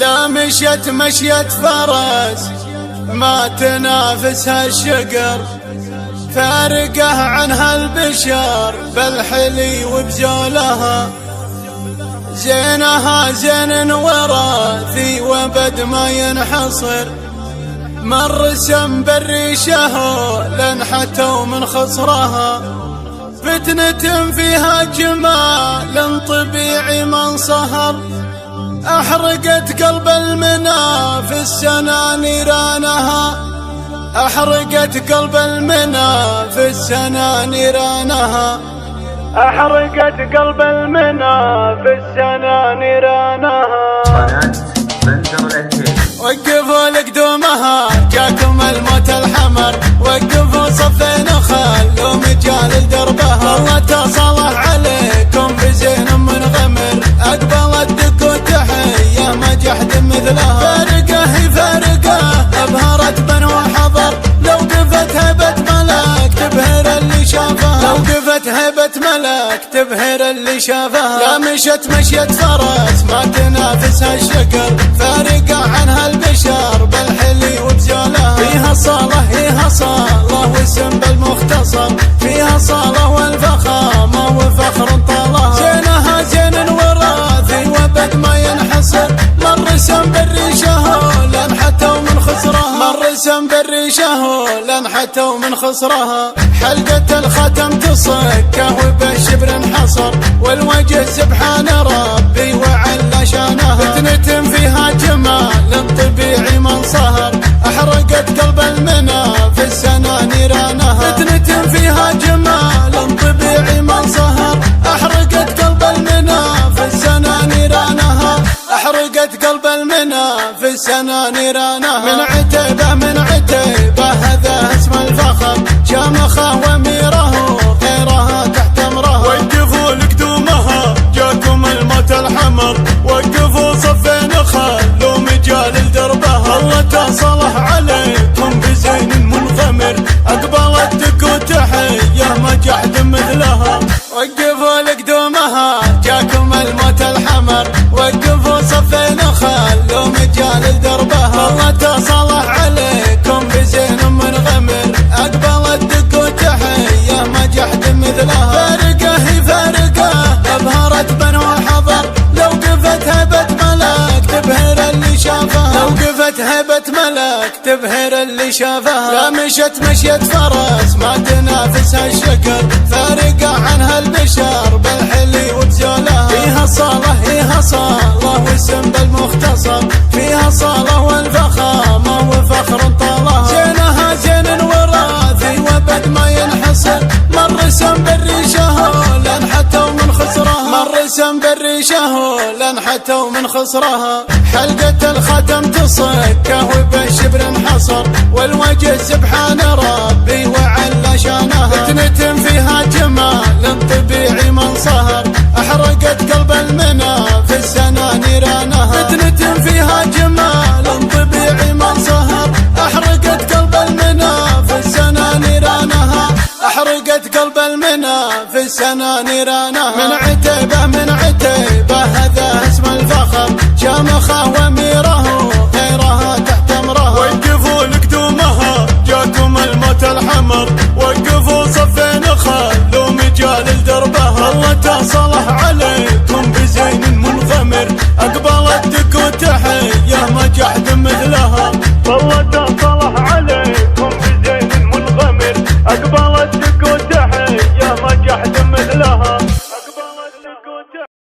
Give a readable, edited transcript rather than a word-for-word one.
لا مشيت مشيت فرس ما تنافسها الشقر، فارقه عنها البشر بالحلي وبزولها. زينها زين وراثي وبد ما ينحصر، مر سم بالريشه لنحتوا من خصرها. فتنة فيها جمال طبيعي من صهر، أحرقت قلب المنى في السنة نيرانها. أحرقت قلب المنى في السنة نيرانها. أحرقت قلب المنى في السنة نيرانها. قناة بندر الأكيد. وقفوا لقدومها جاكم الموت الحمر، وقفوا صفين وخلوا مجال لدربها. الله تصلح عليكم بزين منغمر، أقبلت دق وتحية ما جحد مثلها. فارقة هي فارقة أبهرت بنو حضر، لو قفت هبة ملك تبهر اللي شافها. لو قفت هبة ملك تبهر اللي شافها. لا مشت مشيت فرس ما تنافسها الشقر، فارقة عنها البشر بالحلي وبزولها. فيها صالة فيها صالة واسم بالمختصر، فيها صالة والفخامة وفخر طالها. زينها زين وراثي وبد ما ينحصر، مر سم بالريشه لنحتوا من خسرها. مر سم بالريشه لنحتوا من خسرها. حلقة الختم تصكه وبالشبر انحصر، والوجه سبحان ربي وعلى شانها. فتنة فيها جمال طبيعي من صهر، أحرقت قلب المنى في السنة نيرانها. فتنة فيها جمال طبيعي من صهر، أحرقت قلب المنى في السنة نيرانها. أحرقت قلب المنى في السنة نيرانها. من عتيبة من عتيبة هذا اسم الفخر، شامخه واميره غيرها تحت امرها. وقفوا لقدومها جاكم الموت الحمر، وقفوا صفين خلوا مجال لدربها. الله تصلح عليكم بزين منغمر، أقبلت دق وتحية ما جحد مثلها. وقفوا لقدومها جاكم الموت الحمر، وقفوا صفين خلوا مجال لدربها. الله تصلح عليكم بزين منغمر، أقبلت دق وتحية ما جحد مثلها. فارقة هي فارقة أبهرت بنو حضر، لو قفت هبة ملك تبهر اللي شافها. لو قفت هبة ملك تبهر اللي شافها. لا مشت مشيت فرس ما تنافسها الشقر، فارقة عنها البشر بالحلي وبزولها. فيها صالة فيها صالة واسم بالمختصر، فيها صالة والفخامة وفخر طالها. زينها زين وراثي وبد ما ينحصر، مر سم بالريشه لنحتوا من خسرها. مر سم بالريشه لنحتوا من خسرها. حلقة الختم تصكه وبالشبر انحصر، والوجه سبحان ربي وعلى شانها. فتنة فيها جمال طبيعي من صهر، أحرقت قلب المنى